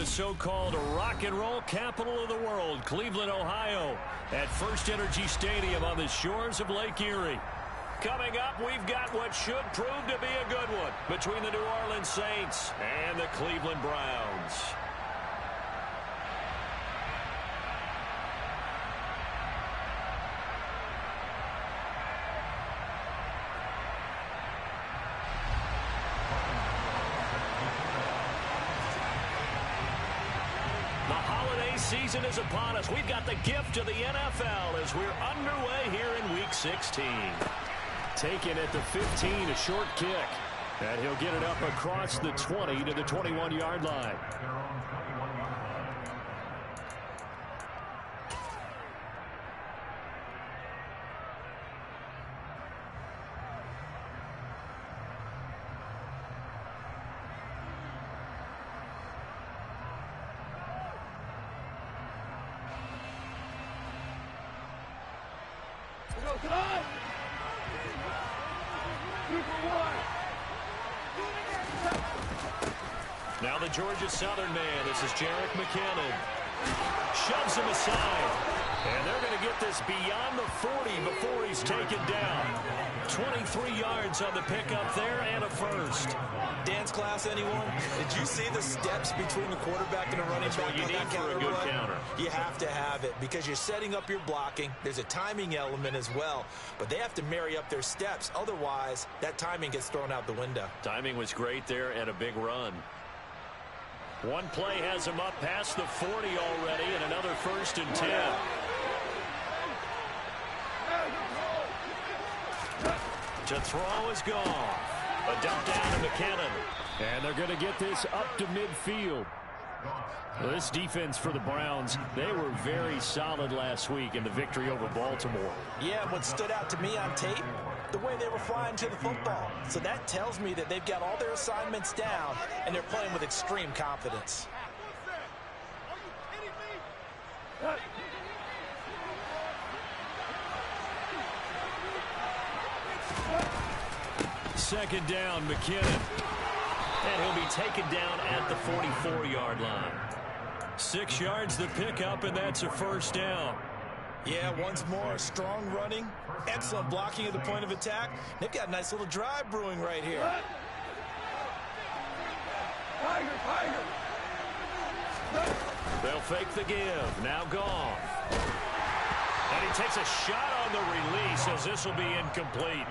the so-called rock and roll capital of the world, Cleveland, Ohio, at First Energy Stadium on the shores of Lake Erie. Coming up, we've got what should prove to be a good one between the New Orleans Saints and the Cleveland Browns. Season is upon us. We've got the gift of the NFL as we're underway here in Week 16. Taken at the 15, a short kick. And he'll get it up across the 20 to the 21-yard line. Now the Georgia Southern man. This is Jerick McKinnon. Shoves him aside. And they're going to get this beyond the 40 before he's taken down. 23 yards on the pickup there and a first. Dance class, anyone? Did you see the steps between the quarterback and the running back? What you need for a good counter. You have to have it because you're setting up your blocking. There's a timing element as well, but they have to marry up their steps. Otherwise, that timing gets thrown out the window. Timing was great there and a big run. One play has him up past the 40 already and another 1st and 10. To throw is gone. A dump down to McKinnon. And they're going to get this up to midfield. Well, this defense for the Browns, they were very solid last week in the victory over Baltimore. Yeah, what stood out to me on tape, the way they were flying to the football. So that tells me that they've got all their assignments down, and they're playing with extreme confidence. Second down, McKinnon. And he'll be taken down at the 44-yard line. 6 yards the pickup, and that's a 1st down. Yeah, once more, strong running, excellent blocking at the point of attack. They've got a nice little drive brewing right here. They'll fake the give. Now gone. And he takes a shot on the release as this will be incomplete.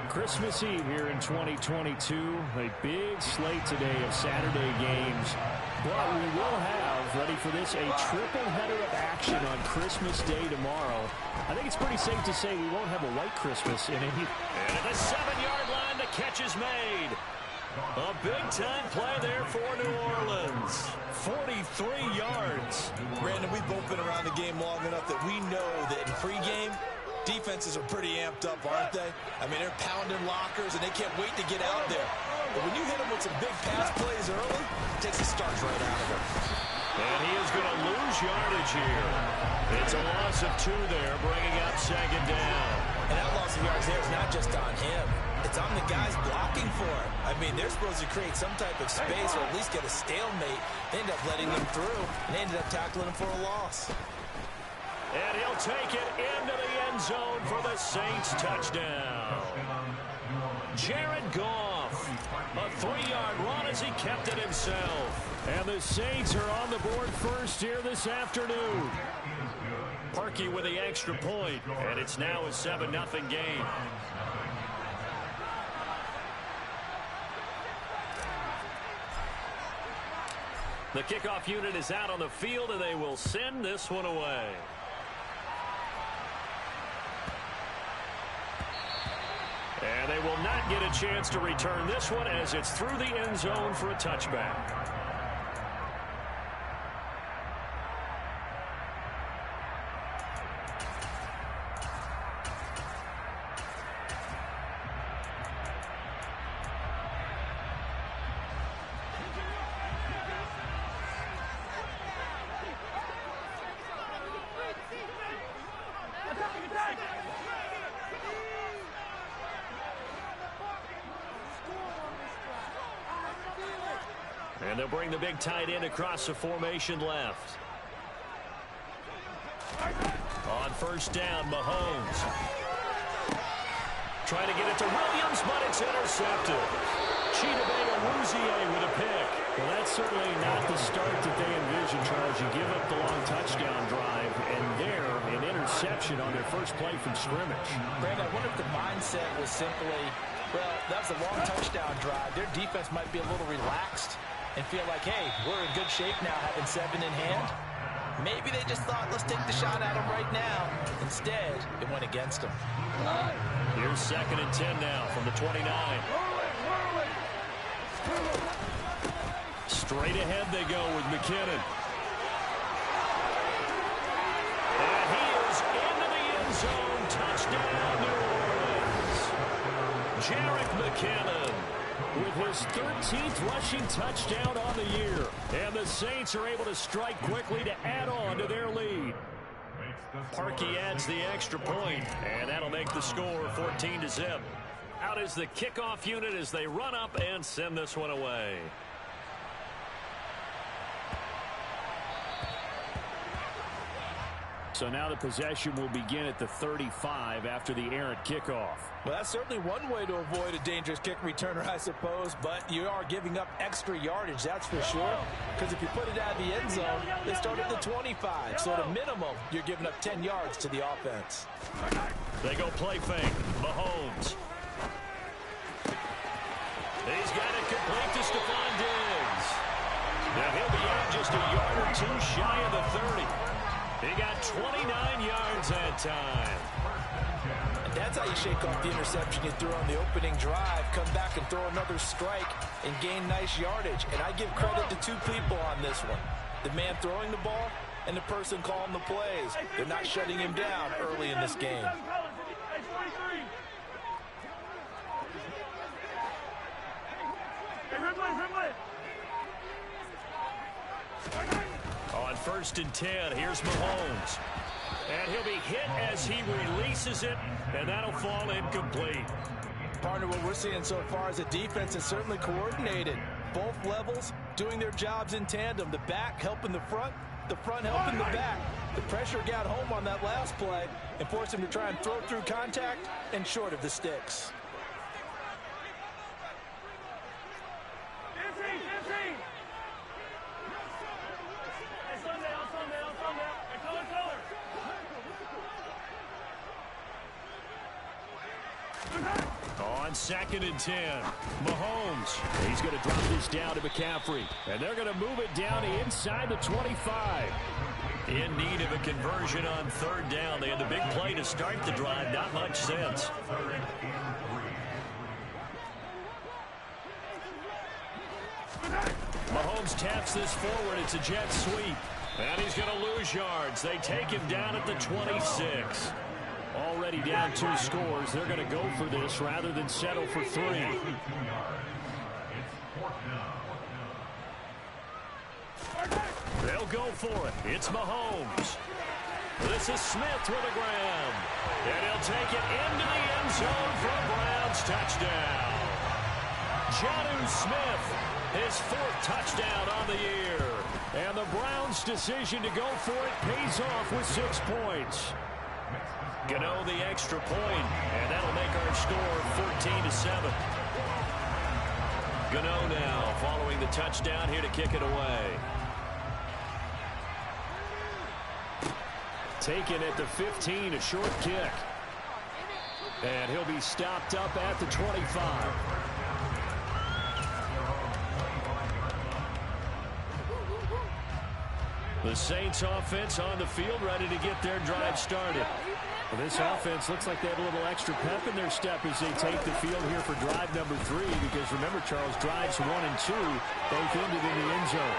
Christmas Eve here in 2022. A big slate today of Saturday games. But we will have, ready for this, a triple header of action on Christmas Day tomorrow. I think it's pretty safe to say we won't have a white Christmas in any. And at the 7-yard line, the catch is made. A big-time play there for New Orleans. 43 yards. Brandon, we've both been around the game long enough that we know that in pregame, defenses are pretty amped up, aren't they? I mean, they're pounding lockers, and they can't wait to get out there. But when you hit them with some big pass plays early, it takes the starch right out of them. And he is going to lose yardage here. It's a loss of 2 there, bringing up 2nd down. And that loss of yards there is not just on him. It's on the guys blocking for him. I mean, they're supposed to create some type of space or at least get a stalemate. They end up letting them through, and they ended up tackling him for a loss. And he'll take it into the end zone for the Saints touchdown. Jared Goff, a 3-yard run as he kept it himself. And the Saints are on the board first here this afternoon. Parkey with the extra point, and it's now a 7-0 game. The kickoff unit is out on the field, and they will send this one away. And they will not get a chance to return this one as it's through the end zone for a touchback. They'll bring the big tight end across the formation left. On first down, Mahomes. Trying to get it to Williams, but it's intercepted. Chidobe Awuzie with a pick. Well, that's certainly not the start that they envisioned, Charles. You give up the long touchdown drive, and there, an interception on their first play from scrimmage. Greg, I wonder if the mindset was simply, well, that was a long touchdown drive. Their defense might be a little relaxed and feel like, hey, we're in good shape now having 7 in hand. Maybe they just thought, let's take the shot at them right now. Instead, it went against them. Here's 2nd and 10 now from the 29. Straight ahead they go with McKinnon. And he is into the end zone. Touchdown, New Orleans. Jerick McKinnon with his 13th rushing touchdown on the year. And the Saints are able to strike quickly to add on to their lead. Parkey adds the extra point, and that'll make the score 14-0. Out is the kickoff unit as they run up and send this one away. So now the possession will begin at the 35 after the errant kickoff. Well, that's certainly one way to avoid a dangerous kick returner, I suppose, but you are giving up extra yardage, that's for sure. Because if you put it out of the end zone, they start at the 25. So at a minimum, you're giving up 10 yards to the offense. They go play fake. Mahomes. He's got it complete to Stephon Diggs. Now he'll be out just a yard or two shy of the 30. He got 29 yards that time. And that's how you shake off the interception you threw on the opening drive. Come back and throw another strike and gain nice yardage. And I give credit to 2 people on this one. The man throwing the ball and the person calling the plays. They're not shutting him down early in this game. On 1st and 10, here's Mahomes. And he'll be hit as he releases it, and that'll fall incomplete. Partner, what we're seeing so far is a defense that's certainly coordinated. Both levels doing their jobs in tandem. The back helping the front helping the back. The pressure got home on that last play and forced him to try and throw through contact and short of the sticks. On 2nd and 10, Mahomes. He's going to drop this down to McCaffrey. And they're going to move it down inside the 25. In need of a conversion on 3rd down. They had the big play to start the drive. Not much sense. Mahomes taps this forward. It's a jet sweep. And he's going to lose yards. They take him down at the 26. Already down 2 scores. They're going to go for this rather than settle for 3. They'll go for it. It's Mahomes. This is Smith with a grab. And he'll take it into the end zone for a Browns touchdown. Jonnu Smith, his 4th touchdown on the year. And the Browns' decision to go for it pays off with 6 points. Gano the extra point, and that'll make our score 14-7. Gano now following the touchdown here to kick it away. Taken at the 15, a short kick. And he'll be stopped up at the 25. The Saints offense on the field ready to get their drive started. Well, this offense looks like they have a little extra pep in their step as they take the field here for drive number 3. Because remember, Charles, drives 1 and 2 both ended in the end zone.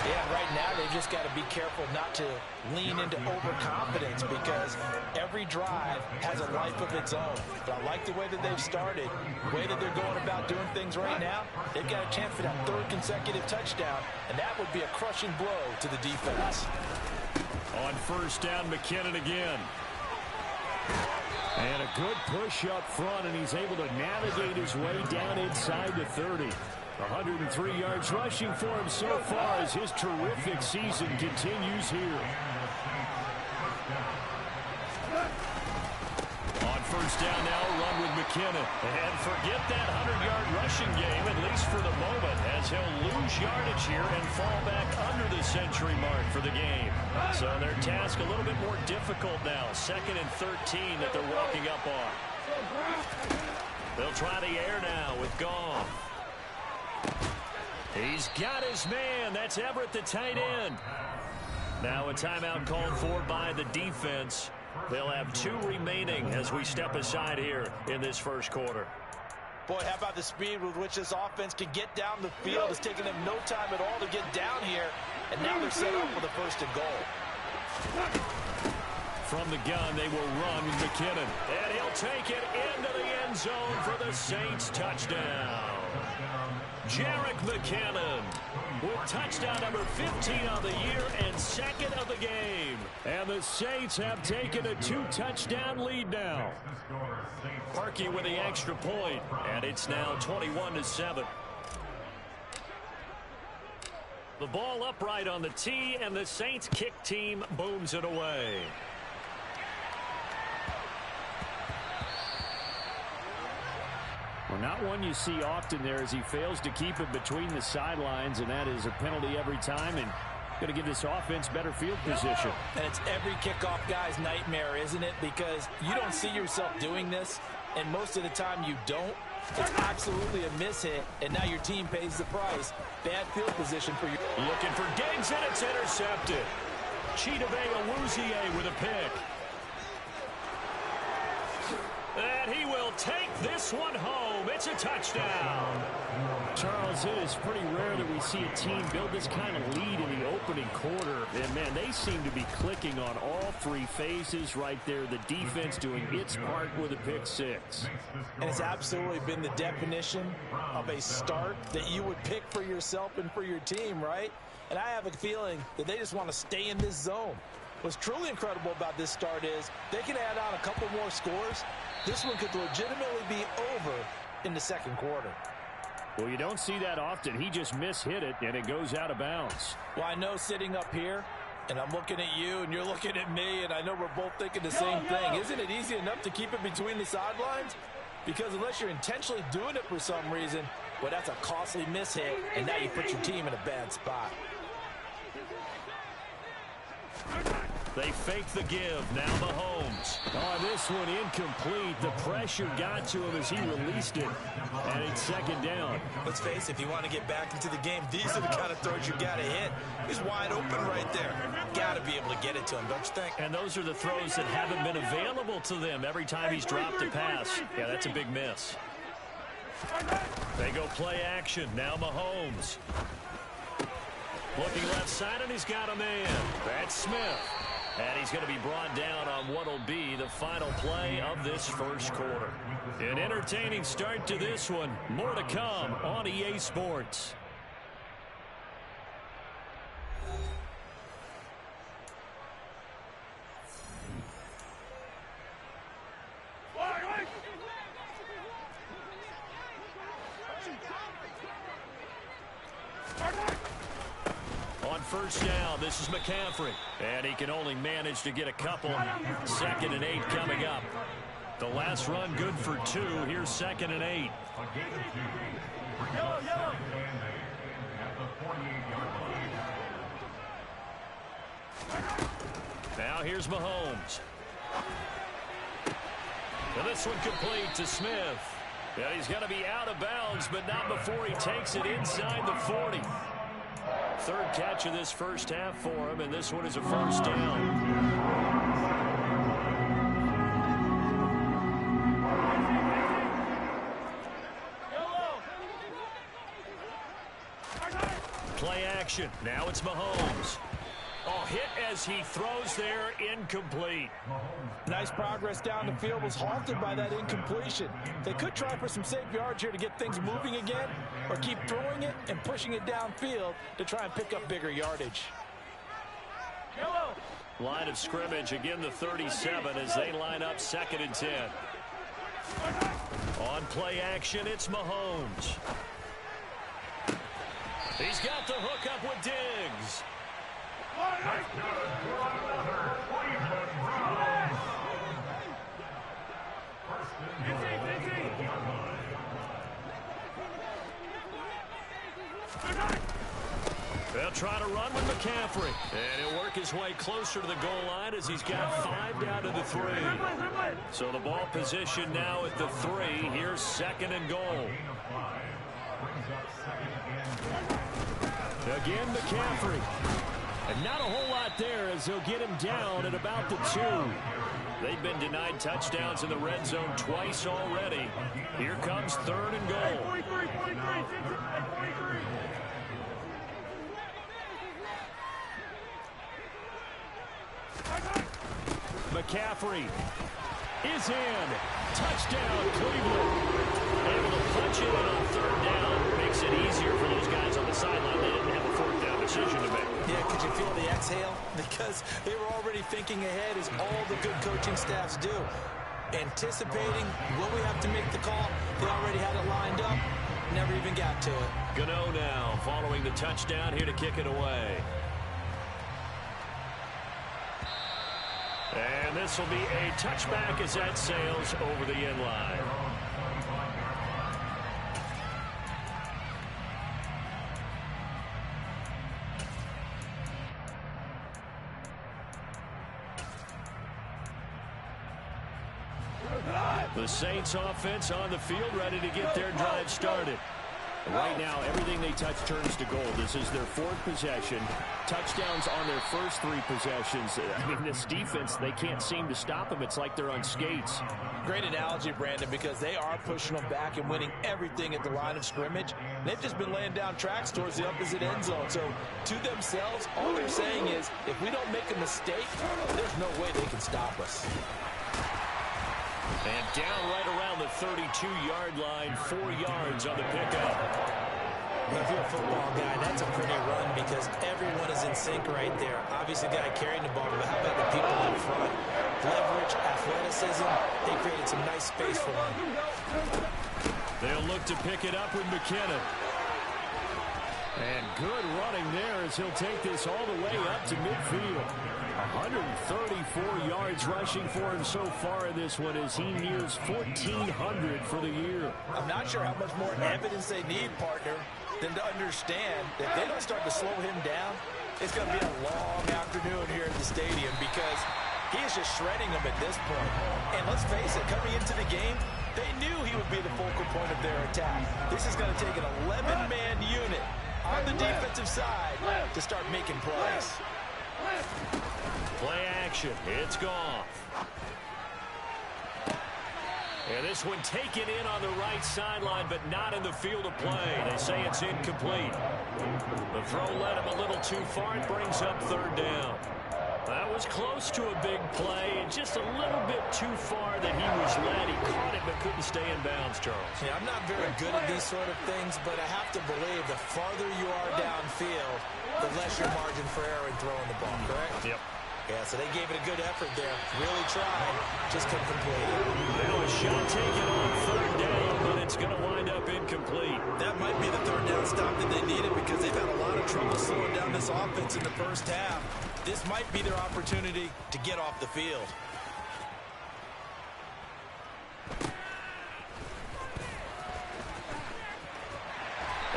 Yeah, right now they've just got to be careful not to lean into overconfidence because every drive has a life of its own. But I like the way that they've started, the way that they're going about doing things right now. They've got a chance for that 3rd consecutive touchdown, and that would be a crushing blow to the defense. On 1st down, McKinnon again. And a good push up front, and he's able to navigate his way down inside the 30. 103 yards rushing for him so far as his terrific season continues here. On first down now, a run with McKinnon. And forget that 100-yard rushing game, at least for the moment, as he'll lose yardage here and fall back under the century mark for the game. So their task a little bit more difficult now. 2nd and 13 that they're walking up on. They'll try the air now with Goff. He's got his man. That's Everett, the tight end. Now a timeout called for by the defense. They'll have 2 remaining as we step aside here in this first quarter. Boy, how about the speed with which this offense can get down the field? It's taking them no time at all to get down here. And now they're set up for the 1st and goal. From the gun, they will run with McKinnon. And he'll take it into the end zone for the Saints touchdown. Jerick McKinnon with touchdown number 15 of the year and 2nd of the game. And the Saints have taken a 2-touchdown lead now. Parkey with the extra point, and it's now 21-7. The ball upright on the tee, and the Saints kick team booms it away. Well, not one you see often there as he fails to keep it between the sidelines, and that is a penalty every time, and going to give this offense better field position. And it's every kickoff guy's nightmare, isn't it? Because you don't see yourself doing this, and most of the time you don't. It's absolutely a mishit, and now your team pays the price. Bad field position for you. Looking for Diggs, and it's intercepted. Chidobe Awuzie with a pick. And he will take this one home. It's a touchdown. Charles, it is pretty rare that we see a team build this kind of lead in the opening quarter. And, man, they seem to be clicking on all 3 phases right there. The defense doing its part with a pick 6. And it's absolutely been the definition of a start that you would pick for yourself and for your team, right? And I have a feeling that they just want to stay in this zone. What's truly incredible about this start is they can add on a couple more scores. This one could legitimately be over in the 2nd quarter. Well, you don't see that often. He just mishit it, and it goes out of bounds. Well, I know sitting up here, and I'm looking at you, and you're looking at me, and I know we're both thinking the same thing. Isn't it easy enough to keep it between the sidelines? Because unless you're intentionally doing it for some reason, well, that's a costly mishit, and now you put your team in a bad spot. They fake the give. Now Mahomes. Oh, this one incomplete. The pressure got to him as he released it. And it's 2nd down. Let's face it, if you want to get back into the game, these are the kind of throws you got to hit. He's wide open right there. Got to be able to get it to him, don't you think? And those are the throws that haven't been available to them every time he's dropped a pass. Yeah, that's a big miss. They go play action. Now Mahomes. Looking left side, and he's got a man. That's Smith. And he's going to be brought down on what will be the final play of this first quarter. An entertaining start to this one. More to come on EA Sports. On first down, this is McCaffrey. And he can only manage to get a couple. 2nd and 8 coming up. The last run good for 2. Here's 2nd and 8. Now here's Mahomes. And this one complete to Smith. And he's going to be out of bounds, but not before he takes it inside the 40. 3rd catch of this first half for him, and this one is a first down. Play action. Now it's Mahomes. Oh, hit as he throws there, incomplete. Nice progress down the field, was halted by that incompletion. They could try for some safe yards here to get things moving again, or keep throwing it and pushing it downfield to try and pick up bigger yardage. Line of scrimmage, again the 37 as they line up 2nd and 10. On play action, it's Mahomes. He's got the hook up with Diggs. They'll try to run with McCaffrey. And he'll work his way closer to the goal line as he's got 5 down to the 3. So the ball position now at the 3. Here's 2nd and goal. Again, McCaffrey. And not a whole lot there as he'll get him down at about the 2. They've been denied touchdowns in the red zone twice already. Here comes 3rd and goal. McCaffrey is in. Touchdown, Cleveland. Able to punch it in on 3rd down. Makes it easier for those guys on the sideline. They didn't have a 4th down decision to make. Yeah, could you feel the exhale? Because they were already thinking ahead, as all the good coaching staffs do. Anticipating, will we have to make the call? They already had it lined up. Never even got to it. Gano now following the touchdown, here to kick it away. And this will be a touchback as that sails over the end line. The Saints offense on the field, ready to get their drive started. Right now, everything they touch turns to gold. This is their 4th possession. Touchdowns on their first 3 possessions. I mean, this defense, they can't seem to stop them. It's like they're on skates. Great analogy, Brandon, because they are pushing them back and winning everything at the line of scrimmage. They've just been laying down tracks towards the opposite end zone. So, to themselves, all they're saying is, if we don't make a mistake, there's no way they can stop us. And down right around the 32-yard line, 4 yards on the pickup. Well, if you're a football guy, that's a pretty run because everyone is in sync right there. Obviously, the guy carrying the ball, but how about the people in front? Leverage, athleticism, they created some nice space for him. They'll look to pick it up with McKinnon. And good running there as he'll take this all the way up to midfield. 134 yards rushing for him so far in this one as he nears 1,400 for the year. I'm not sure how much more evidence they need, partner, than to understand that if they don't start to slow him down, it's going to be a long afternoon here at the stadium because he is just shredding them at this point. And let's face it, coming into the game, they knew he would be the focal point of their attack. This is going to take an 11-man unit on the defensive side to start making plays. Play action. It's gone. And this one taken in on the right sideline, but not in the field of play. They say it's incomplete. The throw led him a little too far. It brings up 3rd down. That was close to a big play, and just a little bit too far that he was led. He caught it, but couldn't stay in bounds, Charles. Yeah, I'm not very good at these sort of things, but I have to believe the farther you are downfield, the less your margin for error in throwing the ball, correct? Yep. Yeah, so they gave it a good effort there. Really tried, just couldn't complete it. Now a shot taken on 3rd down, but it's going to wind up incomplete. That might be the 3rd down stop that they needed because they've had a lot of trouble slowing down this offense in the first half. This might be their opportunity to get off the field.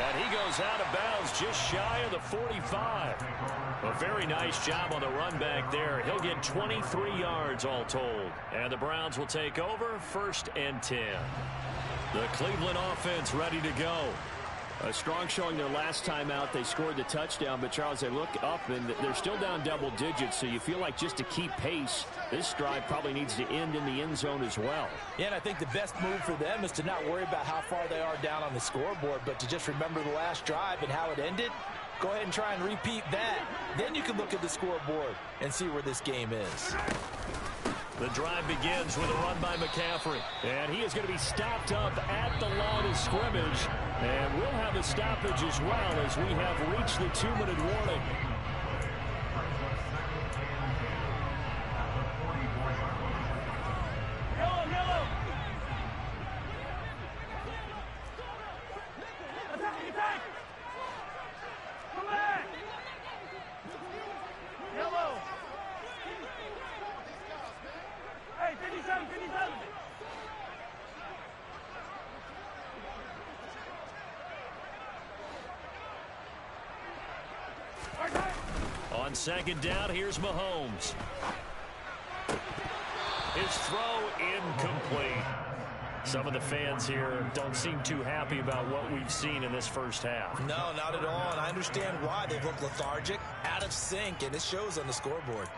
And he goes out of bounds just shy of the 45. A very nice job on the run back there. He'll get 23 yards all told. And the Browns will take over 1st and 10. The Cleveland offense ready to go. A strong showing their last time out. They scored the touchdown, but Charles, they look up and they're still down double digits, so you feel like just to keep pace, this drive probably needs to end in the end zone as well. Yeah, and I think the best move for them is to not worry about how far they are down on the scoreboard, but to just remember the last drive and how it ended. Go ahead and try and repeat that. Then you can look at the scoreboard and see where this game is. The drive begins with a run by McCaffrey. And he is going to be stopped up at the line of scrimmage. And we'll have a stoppage as well as we have reached the 2-minute warning. On second down, here's Mahomes. His throw incomplete. Some of the fans here don't seem too happy about what we've seen in this first half. No, not at all, and I understand why. They've looked lethargic, out of sync, and it shows on the scoreboard.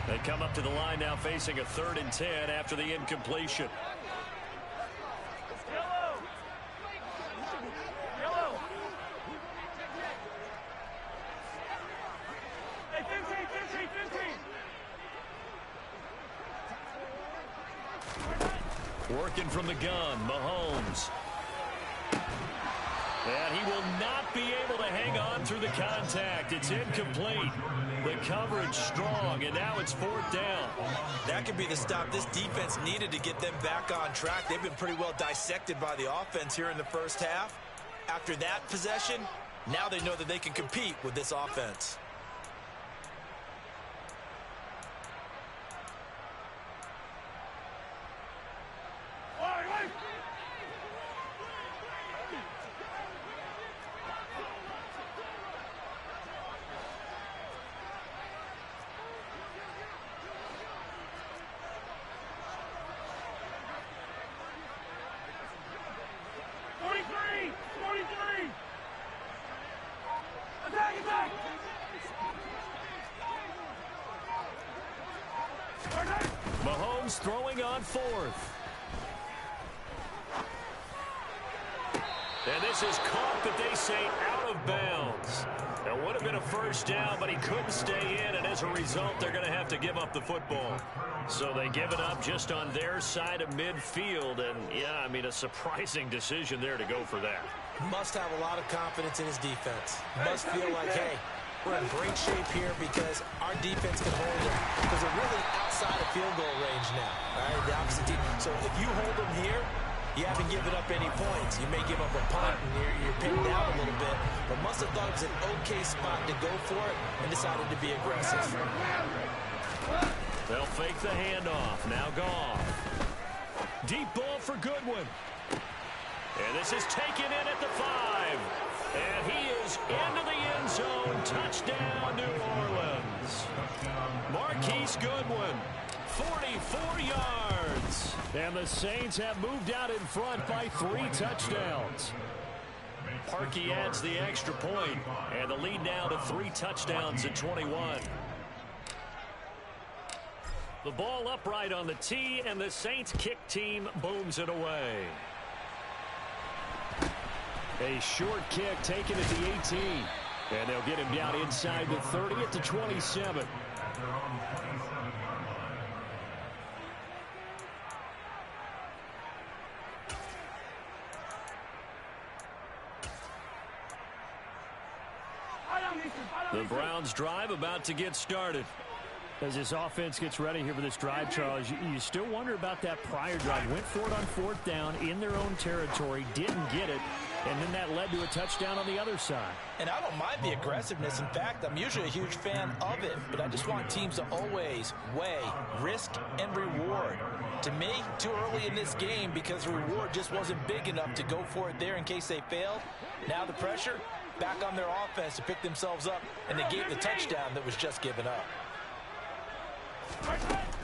They come up to the line now facing a 3rd and 10 after the incompletion. Working from the gun, Mahomes. And he will not be able to hang on through the contact. It's incomplete. The coverage strong, and now it's 4th down. That could be the stop this defense needed to get them back on track. They've been pretty well dissected by the offense here in the first half. After that possession, now they know that they can compete with this offense. Mahomes throwing on 4th. And this is caught, but they say out of bounds. That would have been a first down, but he couldn't stay in, and as a result, they're going to have to give up the football. So they give it up just on their side of midfield, and, yeah, I mean, a surprising decision there to go for that. Must have a lot of confidence in his defense. Must feel like, hey, we're in great shape here because our defense can hold them. Because they're really outside of field goal range now. All right, the opposite team. So if you hold them here, you haven't given up any points. You may give up a punt and you're pinned down a little bit. But must have thought it was an okay spot to go for it and decided to be aggressive. They'll fake the handoff. Now Goff. Deep ball for Goodwin. And this is taken in at the 5. And he is into the end zone. Touchdown, New Orleans. Marquise Goodwin, 44 yards. And the Saints have moved out in front by 3 touchdowns. Parkey adds the extra point, and the lead now to 3 touchdowns at 21. The ball upright on the tee, and the Saints kick team booms it away. A short kick taken at the 18. And they'll get him down inside the 30 at the 27. The Browns drive about to get started. As this offense gets ready here for this drive, Charles, you still wonder about that prior drive. Went for it on 4th down in their own territory, didn't get it, and then that led to a touchdown on the other side. And I don't mind the aggressiveness. In fact, I'm usually a huge fan of it, but I just want teams to always weigh risk and reward. To me, too early in this game because the reward just wasn't big enough to go for it there in case they failed. Now the pressure back on their offense to pick themselves up, and they gave the touchdown that was just given up.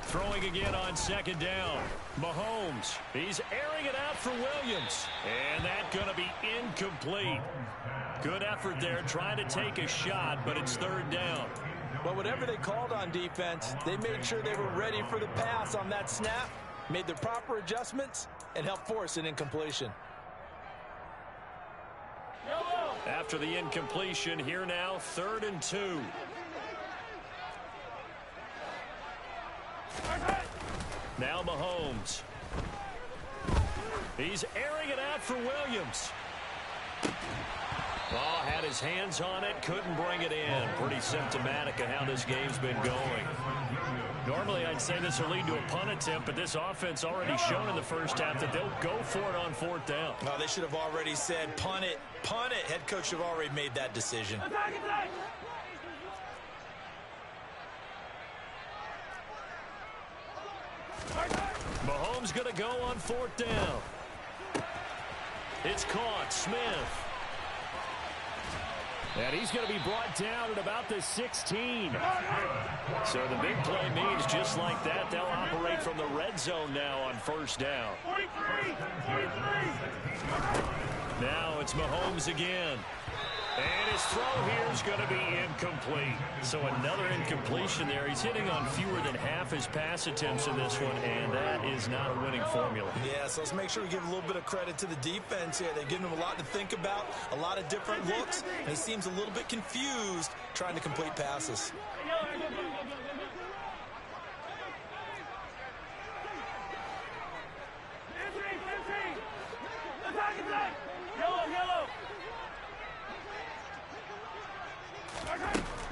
Throwing again on 2nd down. Mahomes. He's airing it out for Williams. And that's going to be incomplete. Good effort there trying to take a shot, but it's 3rd down. Well, whatever they called on defense, they made sure they were ready for the pass on that snap, made the proper adjustments, and helped force an incompletion. After the incompletion, here now, 3rd and 2. Now Mahomes. He's airing it out for Williams. Oh, had his hands on it, couldn't bring it in. Pretty symptomatic of how this game's been going. Normally, I'd say this will lead to a punt attempt, but this offense already shown in the first half that they'll go for it on 4th down. Oh, they should have already said, punt it, punt it. Head coach should have already made that decision. Mahomes going to go on 4th down. It's caught. Smith. And he's going to be brought down at about the 16. So the big play means just like that, they'll operate from the red zone now on first down. 43. Now it's Mahomes again. And his throw here is going to be incomplete. So another incompletion there. He's hitting on fewer than half his pass attempts in this one, and that is not a winning formula. Yeah, so let's make sure we give a little bit of credit to the defense here. They've given him a lot to think about, a lot of different looks, and he seems a little bit confused trying to complete passes.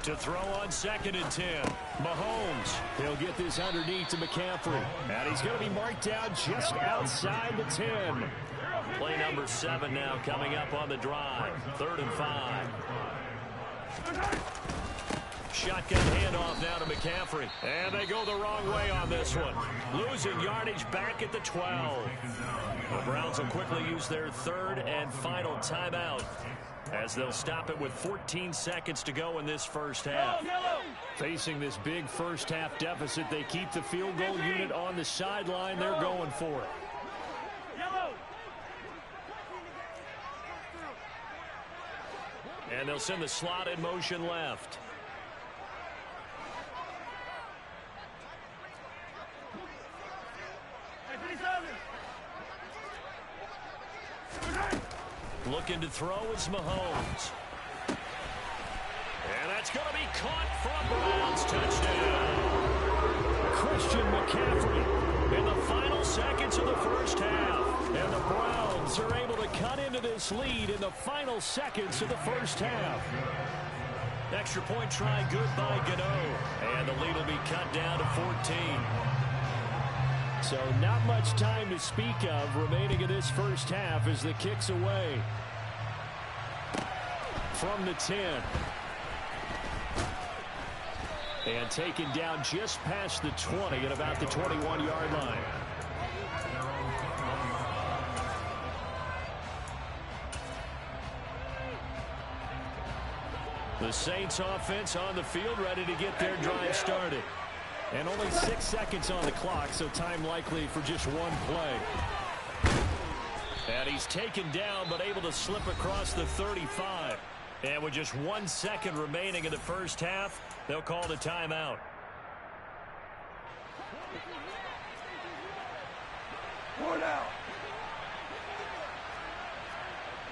To throw on 2nd and 10. Mahomes. He'll get this underneath to McCaffrey. And he's going to be marked down just outside the 10. Play number 7 now coming up on the drive. 3rd and 5. Shotgun handoff now to McCaffrey. And they go the wrong way on this one. Losing yardage back at the 12. The Browns will quickly use their 3rd and final timeout, as they'll stop it with 14 seconds to go in this first half. Facing this big first half deficit, they keep the field goal unit on the sideline. They're going for it. And they'll send the slot in motion left. Looking to throw is Mahomes. And that's going to be caught from Browns. Touchdown. Christian McCaffrey in the final seconds of the first half. And the Browns are able to cut into this lead in the final seconds of the first half. Extra point try good by Gano. And the lead will be cut down to 14. So not much time to speak of remaining in this first half as the kick's away. From the 10. And taken down just past the 20 at about the 21-yard line. The Saints offense on the field ready to get their drive started. And only 6 seconds on the clock, so time likely for just one play. And he's taken down, but able to slip across the 35. And with just 1 second remaining in the first half, they'll call the timeout. Four down.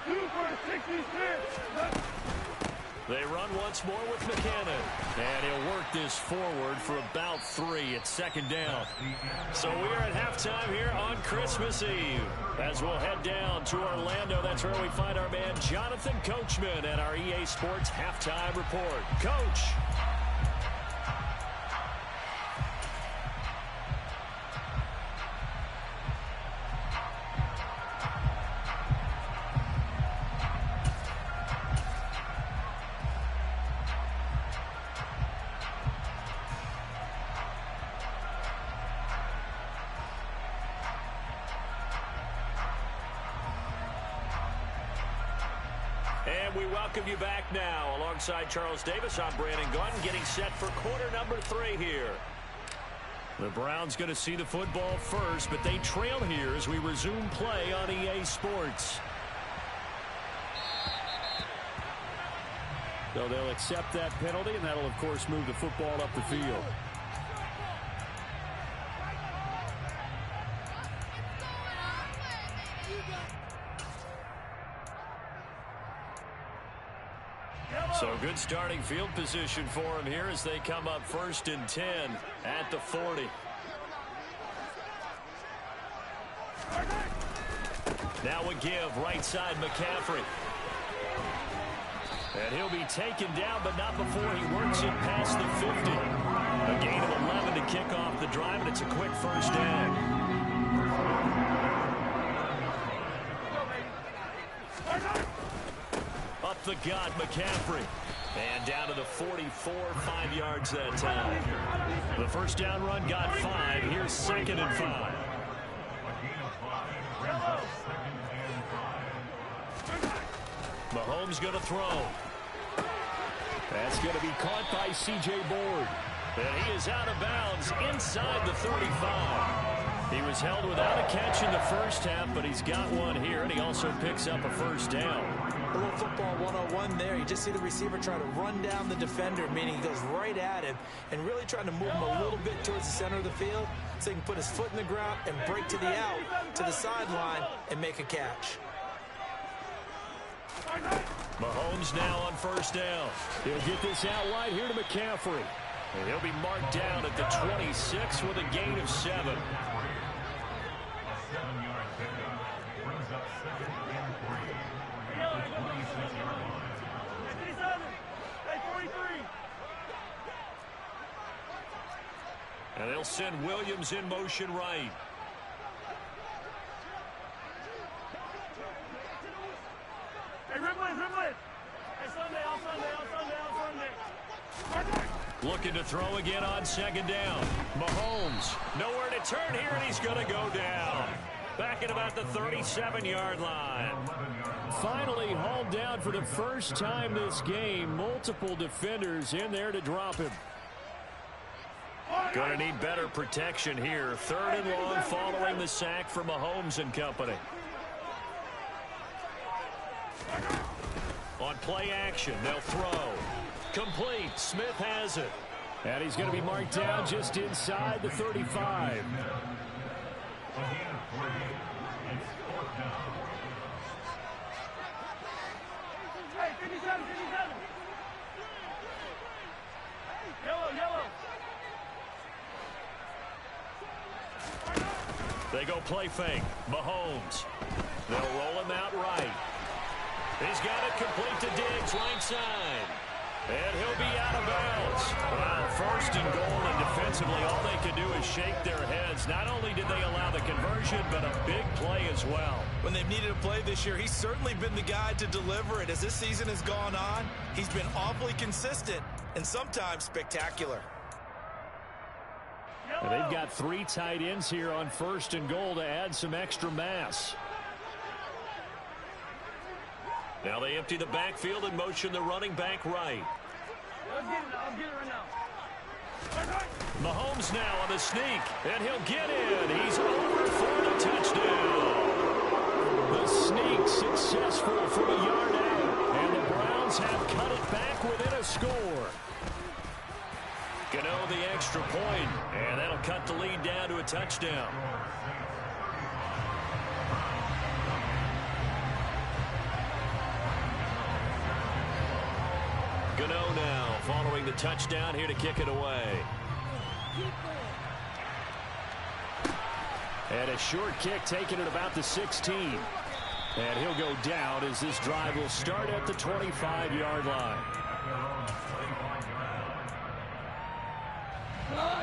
2 for the 66. They run once more with McKinnon. And he'll work this forward for about 3 at 2nd down. So we are at halftime here on Christmas Eve. As we'll head down to Orlando, that's where we find our man Jonathan Coachman and our EA Sports Halftime Report. Coach. And we welcome you back now. Alongside Charles Davis, I'm Brandon Gaudin, getting set for quarter number 3 here. The Browns going to see the football first, but they trail here as we resume play on EA Sports. So they'll accept that penalty, and that'll, of course, move the football up the field. So good starting field position for him here as they come up 1st and 10 at the 40. Now a give right side McCaffrey. And he'll be taken down, but not before he works it past the 50. A gain of 11 to kick off the drive, and it's a quick first down. Up the gut, McCaffrey. And down to the 44, 5 yards that time. The first down run got 5. Here's 2nd and 5. Mahomes going to throw. That's going to be caught by C.J. Board. And he is out of bounds inside the 35. He was held without a catch in the first half, but he's got one here, and he also picks up a first down. A little football 101 there. You just see the receiver try to run down the defender, meaning he goes right at him and really trying to move him a little bit towards the center of the field so he can put his foot in the ground and break to the out, to the sideline, and make a catch. Mahomes now on first down. He'll get this out wide here to McCaffrey. And he'll be marked down at the 26 with a gain of 7. And they'll send Williams in motion right. Looking to throw again on second down. Mahomes, nowhere to turn here, and he's going to go down. Back at about the 37-yard line. Finally hauled down for the first time this game. Multiple defenders in there to drop him. Going to need better protection here. 3rd and long following the sack from Mahomes and company. On play action, they'll throw. Complete. Smith has it. And he's going to be marked down just inside the 35. They go play fake. Mahomes. They'll roll him out right. He's got it complete to Diggs, right side. And he'll be out of bounds. Wow, 1st and goal, and defensively all they could do is shake their heads. Not only did they allow the conversion, but a big play as well. When they've needed a play this year, he's certainly been the guy to deliver it. As this season has gone on, he's been awfully consistent and sometimes spectacular. And they've got 3 tight ends here on 1st and goal to add some extra mass. Now they empty the backfield and motion the running back right. I'll get it right now. Mahomes now on the sneak, and he'll get in. He's over for the touchdown. The sneak successful from a yard out, and the Browns have cut it back within a score. Gano the extra point, and that'll cut the lead down to a touchdown. Gano now following the touchdown here to kick it away. And a short kick taken at about the 16. And he'll go down as this drive will start at the 25-yard line.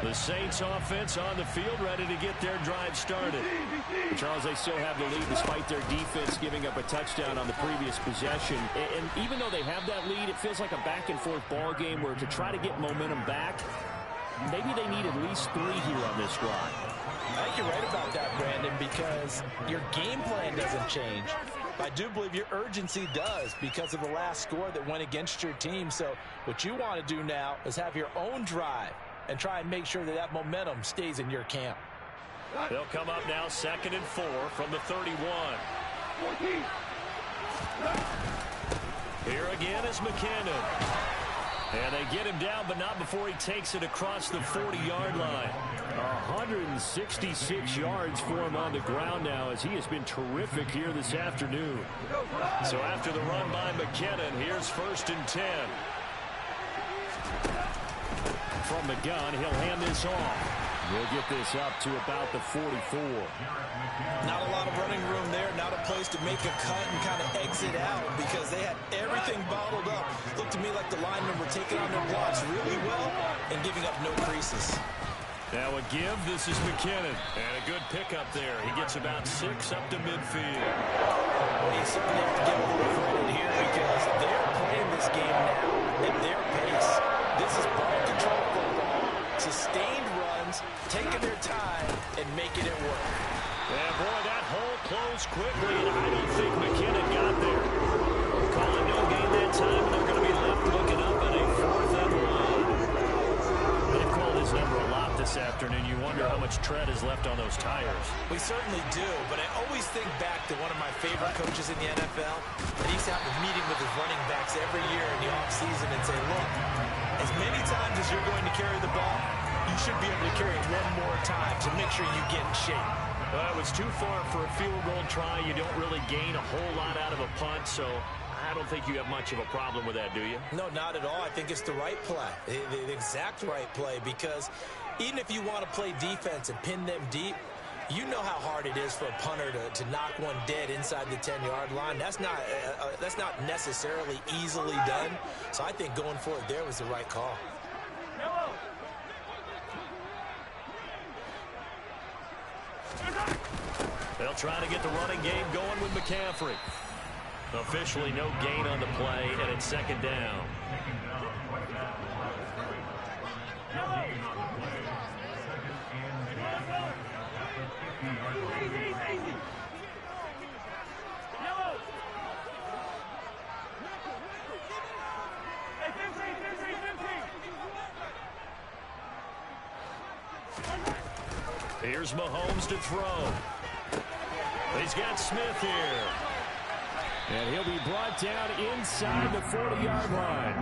The Saints offense on the field ready to get their drive started. Charles, they still have the lead despite their defense giving up a touchdown on the previous possession. And even though they have that lead, it feels like a back-and-forth ball game where to try to get momentum back, maybe they need at least 3 here on this drive. I think you're right about that, Brandon, because your game plan doesn't change. I do believe your urgency does because of the last score that went against your team. So what you want to do now is have your own drive and try and make sure that that momentum stays in your camp. They'll come up now 2nd and 4 from the 31. Here again is McKinnon. And they get him down, but not before he takes it across the 40-yard line. 166 yards for him on the ground now as he has been terrific here this afternoon. So after the run by McKinnon, here's 1st and 10. From the gun, he'll hand this off. He'll get this up to about the 44. Not a lot of running room there, not a place to make a cut and kind of exit out because they had everything bottled up. Looked to me like the linemen were taking on their blocks really well and giving up no creases. Now a give, this is McKinnon. And a good pickup there. He gets about 6 up to midfield. You certainly have to give a little credit here because they're playing this game now at their pace. This is ball control football, sustained runs, taking their time and making it work. And boy, that hole closed quickly, and I don't think McKinnon got there. Calling much tread is left on those tires. We certainly do, but I always think back to one of my favorite coaches in the NFL. And he's having a meeting with his running backs every year in the offseason and say, look, as many times as you're going to carry the ball, you should be able to carry it one more time to make sure you get in shape. Well, it was too far for a field goal try. You don't really gain a whole lot out of a punt, so I don't think you have much of a problem with that, do you? No, not at all. I think it's the right play, the exact right play, because even if you want to play defense and pin them deep, you know how hard it is for a punter to knock one dead inside the 10-yard line. That's not necessarily easily done. So I think going for it there was the right call. They'll try to get the running game going with McCaffrey. Officially no gain on the play, and it's second down. Here's Mahomes to throw. He's got Smith here. And he'll be brought down inside the 40-yard line.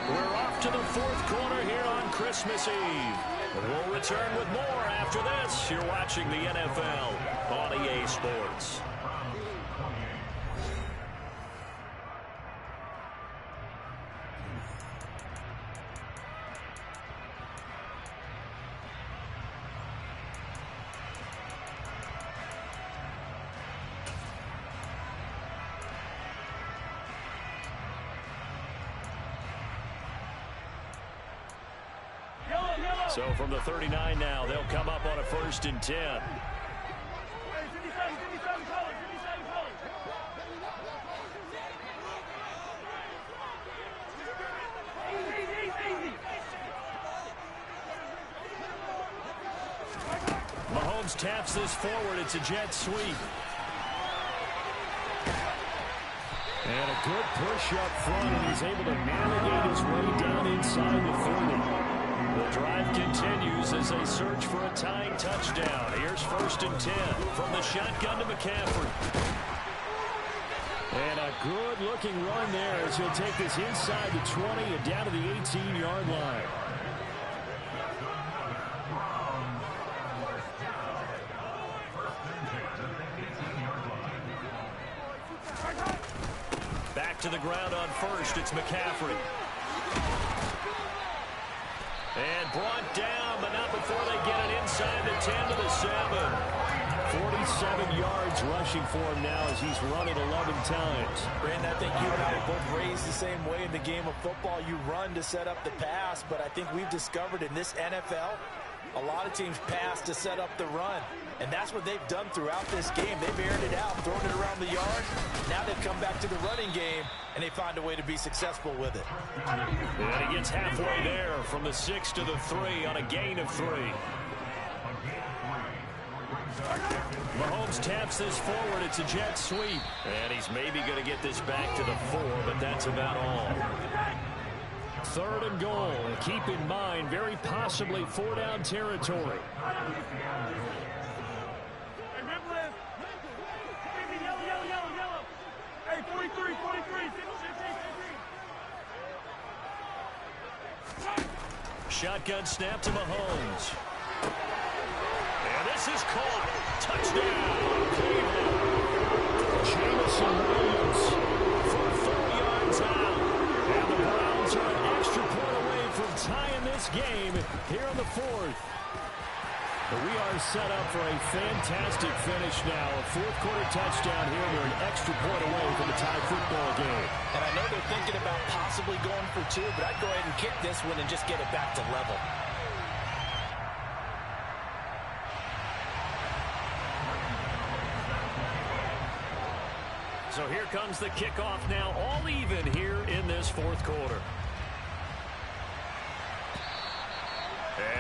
We're off to the fourth quarter here on Christmas Eve. We'll return with more after this. You're watching the NFL on EA Sports. So from the 39 now, they'll come up on a 1st and 10. Mahomes taps this forward. It's a jet sweep. And a good push up front, and he's able to navigate his way down inside the 30. The drive continues as they search for a tying touchdown. Here's 1st and 10 from the shotgun to McCaffrey. And a good-looking run there as he'll take this inside the 20 and down to the 18-yard line. Back to the ground on 1st. It's McCaffrey. And brought down, but not before they get it inside the 10 to the 7. 47 yards rushing for him now as he's run it 11 times. Brandon, I think you and I were both raised the same way in the game of football. You run to set up the pass, but I think we've discovered in this NFL, a lot of teams pass to set up the run. And that's what they've done throughout this game. They've aired it out, thrown it around the yard. Now they've come back to the running game, and they find a way to be successful with it. And he gets halfway there from the 6 to the 3 on a gain of 3. Mahomes taps this forward. It's a jet sweep. And he's maybe going to get this back to the 4, but that's about all. 3rd and goal. Keep in mind, very possibly 4-down territory. Hey, 43. Shotgun snap to Mahomes. And this is caught. Touchdown, Cleveland. Jameson Williams for 4 yards out. And the Browns are an extra point away from tying this game here in the 4th. But we are set up for a fantastic finish now. A 4th-quarter touchdown here. We're an extra point away from a tie football game. And I know they're thinking about possibly going for 2, but I'd go ahead and kick this one and just get it back to level. So here comes the kickoff now, all even here in this 4th quarter.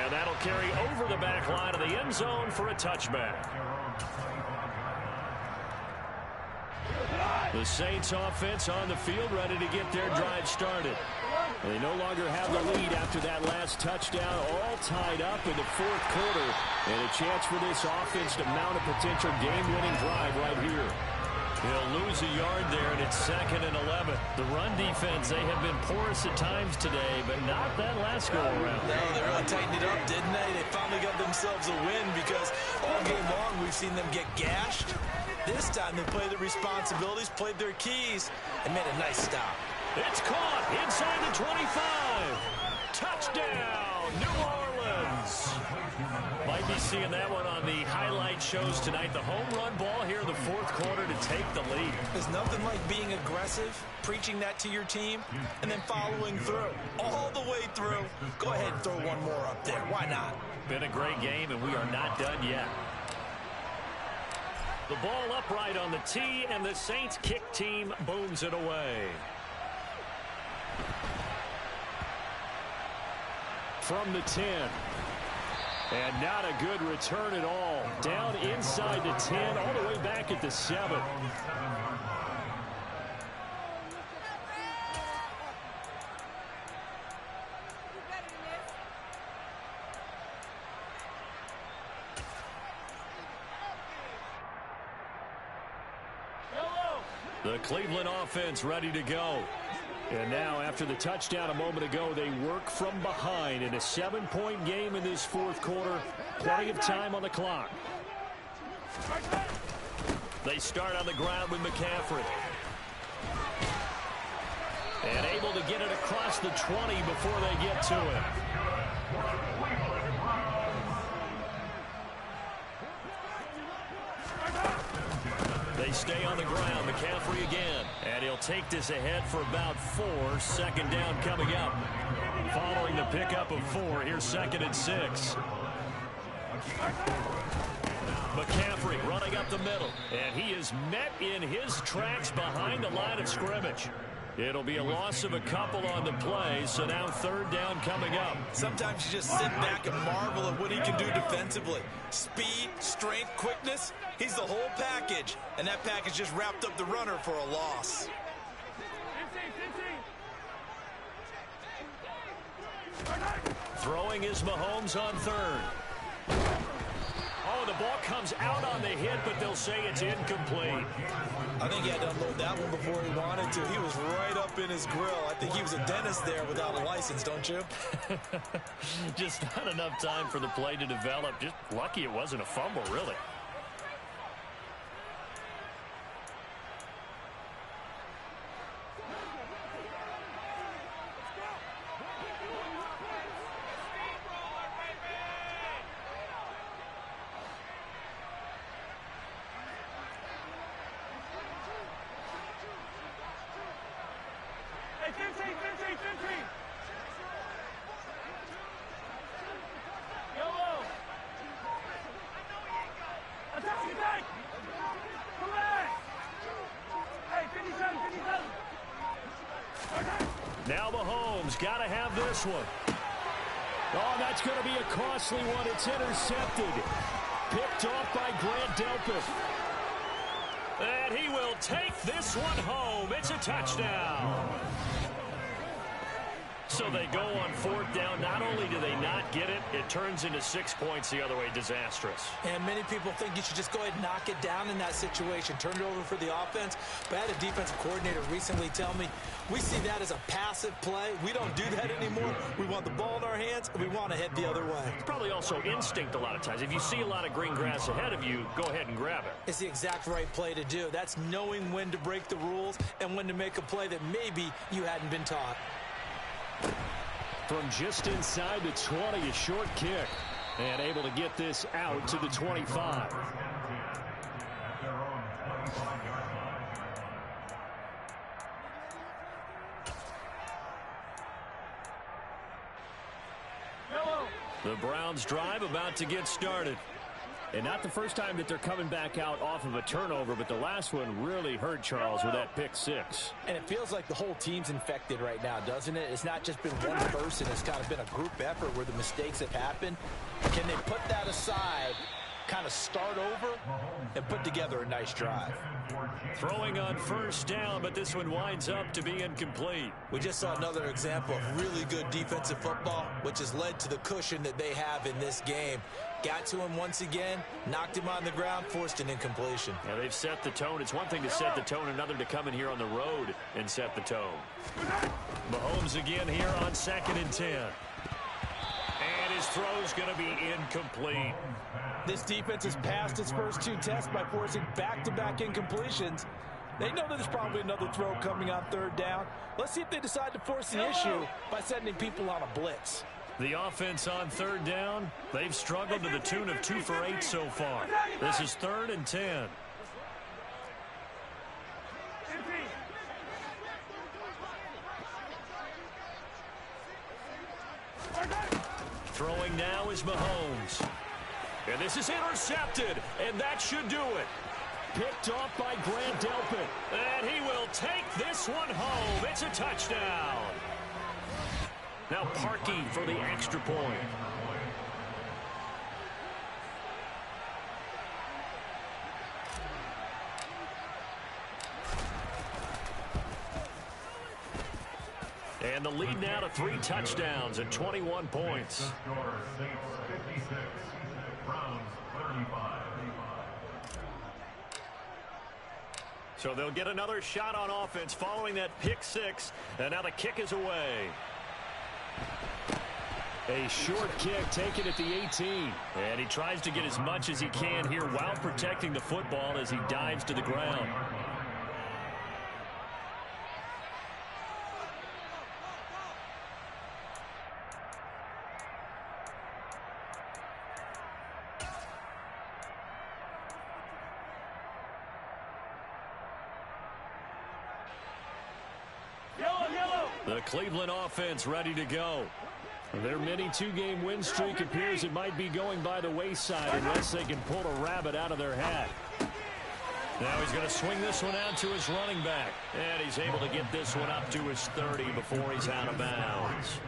And that'll carry over the back line of the end zone for a touchback. The Saints offense on the field, ready to get their drive started. They no longer have the lead after that last touchdown, all tied up in the fourth quarter. And a chance for this offense to mount a potential game-winning drive right here. He'll lose a yard there, and it's 2nd and 11. The run defense, they have been porous at times today, but not that last go-around. No, they really tightened it up, didn't they? They finally got themselves a win because all game long we've seen them get gashed. This time they played their responsibilities, played their keys, and made a nice stop. It's caught inside the 25. Touchdown, New Orleans. Might be seeing that one on the highlight shows tonight. The home run ball here in the fourth quarter to take the lead. There's nothing like being aggressive, preaching that to your team, and then following through. All the way through. Go ahead and throw one more up there. Why not? Been a great game, and we are not done yet. The ball upright on the tee, and the Saints kick team booms it away. From the 10. And not a good return at all. Down inside the 10, all the way back at the 7. The Cleveland offense ready to go. And now, after the touchdown a moment ago, they work from behind in a 7-point game in this fourth quarter. Plenty of time on the clock. They start on the ground with McCaffrey. And able to get it across the 20 before they get to it. They stay on the ground. McCaffrey again. And he'll take this ahead for about 4. 2nd down coming up. Following the pickup of 4, here's 2nd and 6. McCaffrey running up the middle. And he is met in his tracks behind the line of scrimmage. It'll be a loss of a couple on the play, so now 3rd down coming up. Sometimes you just sit back and marvel at what he can do defensively. Speed, strength, quickness, he's the whole package. And that package just wrapped up the runner for a loss. Throwing is Mahomes on 3rd. Oh, the ball comes out on the hit, but they'll say it's incomplete. I think he had to unload that one before he wanted to. He was right up in his grill. I think he was a dentist there without a license, don't you? Just not enough time for the play to develop. Just lucky it wasn't a fumble, really. Now Mahomes got to have this one. Oh, that's going to be a costly one. It's intercepted. Picked off by Grant Delpit. And he will take this one home. It's a touchdown. So they go on 4th down. Not only do they not get it, it turns into 6 points the other way. Disastrous. And many people think you should just go ahead and knock it down in that situation. Turn it over for the offense. But I had a defensive coordinator recently tell me, we see that as a passive play. We don't do that anymore. We want the ball in our hands, and we want to head the other way. It's probably also instinct a lot of times. If you see a lot of green grass ahead of you, go ahead and grab it. It's the exact right play to do. That's knowing when to break the rules and when to make a play that maybe you hadn't been taught. From just inside the 20, a short kick. And able to get this out to the 25. The Browns drive about to get started. And not the first time that they're coming back out off of a turnover, but the last one really hurt Charles with that pick 6. And it feels like the whole team's infected right now, doesn't it? It's not just been one person. It's kind of been a group effort where the mistakes have happened. Can they put that aside kind of start over and put together a nice drive. Throwing on first down, but this one winds up to be incomplete. We just saw another example of really good defensive football, which has led to the cushion that they have in this game. Got to him once again, knocked him on the ground, forced an incompletion. Yeah, they've set the tone. It's one thing to set the tone, another to come in here on the road and set the tone. Mahomes again here on 2nd and 10. And his throw's going to be incomplete. This defense has passed its first 2 tests by forcing back-to-back incompletions. They know that there's probably another throw coming on 3rd down. Let's see if they decide to force the issue by sending people on a blitz. The offense on 3rd down, they've struggled to the tune of 2 for 8 so far. This is 3rd and 10. Throwing now is Mahomes. And this is intercepted, and that should do it. Picked off by Grant Delpit. And he will take this one home. It's a touchdown. Now Parkey for the extra point. And the lead now to 3 touchdowns and 21 points. So they'll get another shot on offense following that pick 6. And now the kick is away. A short kick taken at the 18. And he tries to get as much as he can here while protecting the football as he dives to the ground. The Cleveland offense ready to go. Their mini 2-game win streak appears it might be going by the wayside unless they can pull a rabbit out of their hat. Now he's going to swing this one out to his running back. And he's able to get this one up to his 30 before he's out of bounds.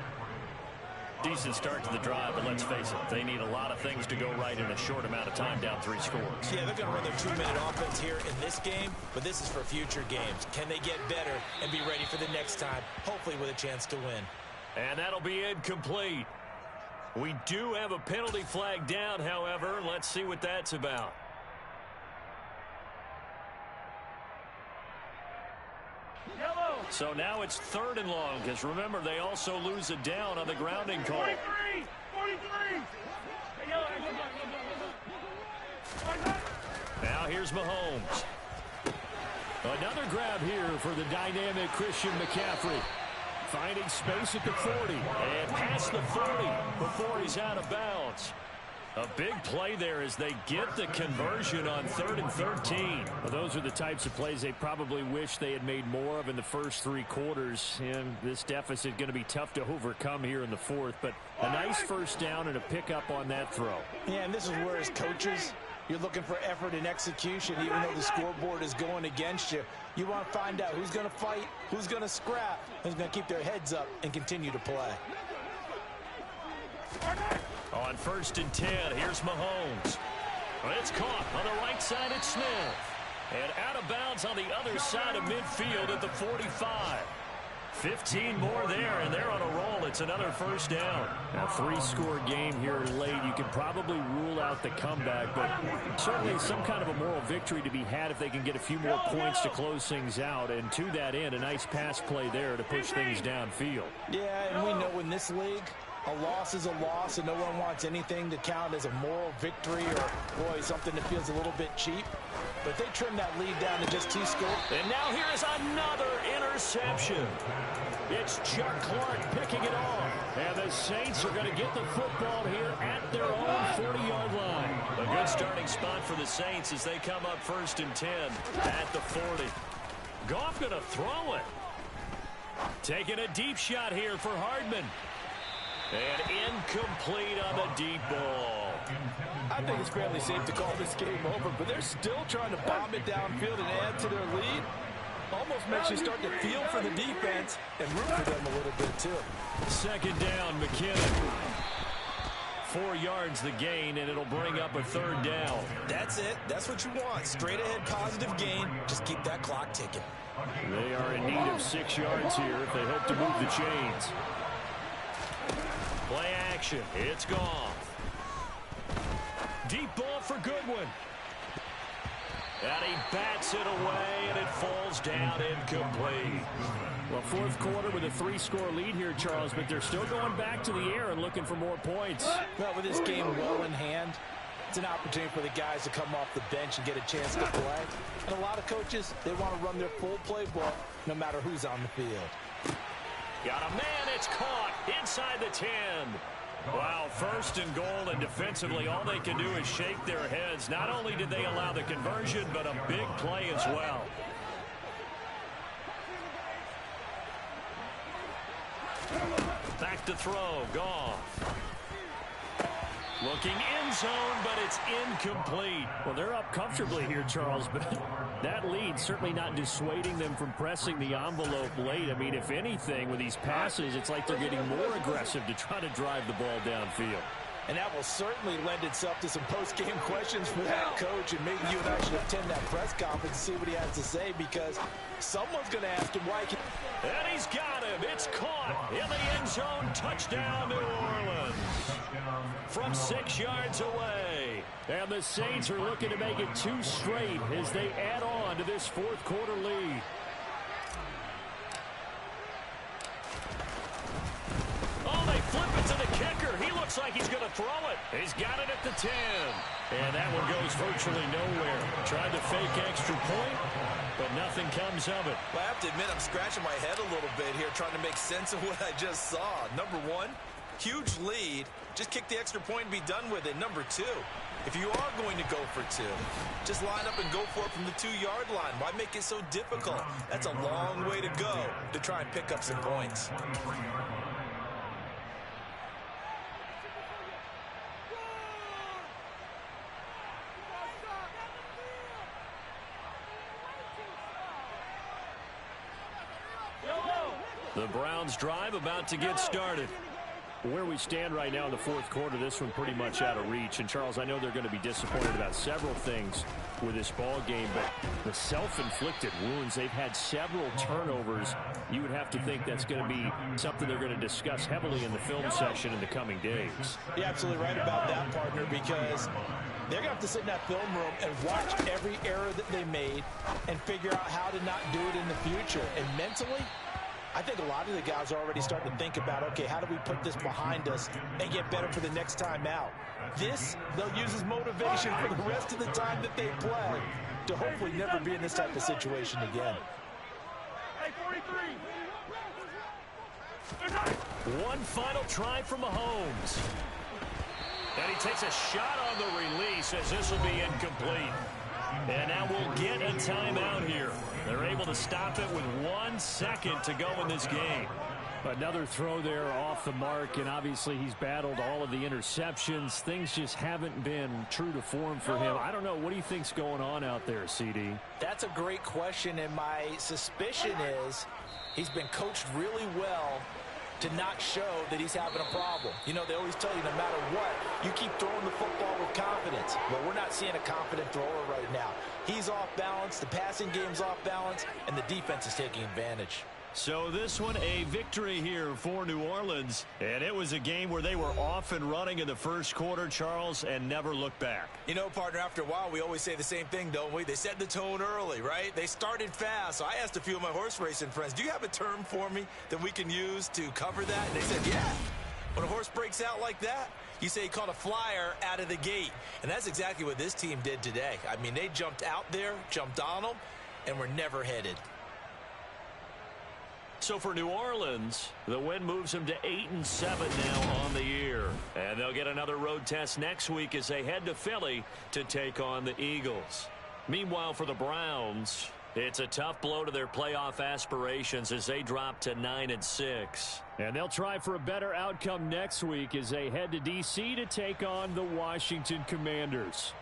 Decent start to the drive, but let's face it, they need a lot of things to go right in a short amount of time, down 3 scores. Yeah, they're going to run their 2-minute offense here in this game, but this is for future games. Can they get better and be ready for the next time, hopefully with a chance to win? And that'll be incomplete. We do have a penalty flag down, however. Let's see what that's about. So now it's 3rd and long, because remember, they also lose a down on the grounding call. 43! Now here's Mahomes. Another grab here for the dynamic Christian McCaffrey. Finding space at the 40 and past the 40 before he's out of bounds. A big play there as they get the conversion on 3rd and 13. Well, those are the types of plays they probably wish they had made more of in the first 3 quarters. And this deficit going to be tough to overcome here in the 4th. But a nice first down and a pickup on that throw. Yeah, and this is where as coaches, you're looking for effort and execution, even though the scoreboard is going against you. You want to find out who's going to fight, who's going to scrap, who's going to keep their heads up and continue to play. On 1st and 10, here's Mahomes. It's caught on the right side at Smith. And out of bounds on the other side of midfield at the 45. 15 more there, and they're on a roll. It's another first down. A 3-score game here late. You can probably rule out the comeback, but certainly some kind of a moral victory to be had if they can get a few more points to close things out. And to that end, a nice pass play there to push things downfield. Yeah, and we know in this league, a loss is a loss, and no one wants anything to count as a moral victory or, boy, something that feels a little bit cheap. But they trim that lead down to just 2 scores. And now here is another interception. It's Chuck Clark picking it off. And the Saints are going to get the football here at their own 40-yard line. A good starting spot for the Saints as they come up 1st and 10 at the 40. Goff going to throw it. Taking a deep shot here for Hardman. And incomplete on the deep ball. I think it's fairly safe to call this game over, but they're still trying to bomb it downfield and add to their lead. Almost makes you start to feel for the defense and root for them a little bit, too. 2nd down, McKinnon. 4 yards the gain, and it'll bring up a 3rd down. That's it. That's what you want. Straight ahead positive gain. Just keep that clock ticking. They are in need of 6 yards here if they hope to move the chains. Play action. It's gone. Deep ball for Goodwin. And he bats it away, and it falls down incomplete. Well, 4th quarter with a 3-score lead here, Charles, but they're still going back to the air and looking for more points. Well, with this game well in hand, it's an opportunity for the guys to come off the bench and get a chance to play. And a lot of coaches, they want to run their full playbook no matter who's on the field. Got a man, it's caught inside the 10. Wow, 1st and goal, and defensively all they can do is shake their heads. Not only did they allow the conversion, but a big play as well. Back to throw, Goff. Looking end zone, but it's incomplete. Well, they're up comfortably here, Charles, but that lead certainly not dissuading them from pressing the envelope late. I mean, if anything, with these passes, it's like they're getting more aggressive to try to drive the ball downfield. And that will certainly lend itself to some post-game questions for that coach, and maybe you and I should attend that press conference and see what he has to say, because someone's going to ask him why. And he's got him. It's caught in the end zone. Touchdown, New Orleans. From 6 yards away. And the Saints are looking to make it 2 straight as they add on to this 4th quarter lead. Oh, they flip it to the kicker. He looks like he's going to throw it. He's got it at the 10. And that one goes virtually nowhere. Tried to fake extra point, but nothing comes of it. Well, I have to admit, I'm scratching my head a little bit here trying to make sense of what I just saw. Number 1, huge lead. Just kick the extra point and be done with it. Number 2, if you are going to go for 2, just line up and go for it from the 2-yard line. Why make it so difficult? That's a long way to go to try and pick up some points. The Browns drive about to get started. Where we stand right now in the 4th quarter, this one pretty much out of reach. And, Charles, I know they're going to be disappointed about several things with this ball game, but the self-inflicted wounds, they've had several turnovers. You would have to think that's going to be something they're going to discuss heavily in the film session in the coming days. You're absolutely right about that, partner, because they're going to have to sit in that film room and watch every error that they made and figure out how to not do it in the future. And mentally, I think a lot of the guys are already starting to think about, okay, how do we put this behind us and get better for the next time out? This, they'll use as motivation for the rest of the time that they play to hopefully never be in this type of situation again. Hey, 43. One final try for Mahomes. And he takes a shot on the release as this will be incomplete. And now we'll get a timeout here. They're able to stop it with 1 second to go in this game. Another throw there off the mark, and obviously he's battled all of the interceptions. Things just haven't been true to form for him. I don't know. What do you think's going on out there, CD? That's a great question, and my suspicion is he's been coached really well to not show that he's having a problem. You know, they always tell you no matter what, you keep throwing the football with confidence. But we're not seeing a confident thrower right now. He's off balance, the passing game's off balance, and the defense is taking advantage. So this one a victory here for New Orleans, and it was a game where they were off and running in the 1st quarter, Charles, and never looked back. You know, partner, after a while, we always say the same thing, don't we? They set the tone early, right? They started fast. So I asked a few of my horse racing friends, do you have a term for me that we can use to cover that? And they said, yeah. When a horse breaks out like that, you say he caught a flyer out of the gate. And that's exactly what this team did today. I mean, they jumped out there, jumped on them, and were never headed. So for New Orleans, the win moves them to 8-7 now on the year. And they'll get another road test next week as they head to Philly to take on the Eagles. Meanwhile, for the Browns, it's a tough blow to their playoff aspirations as they drop to 9-6. And they'll try for a better outcome next week as they head to D.C. to take on the Washington Commanders.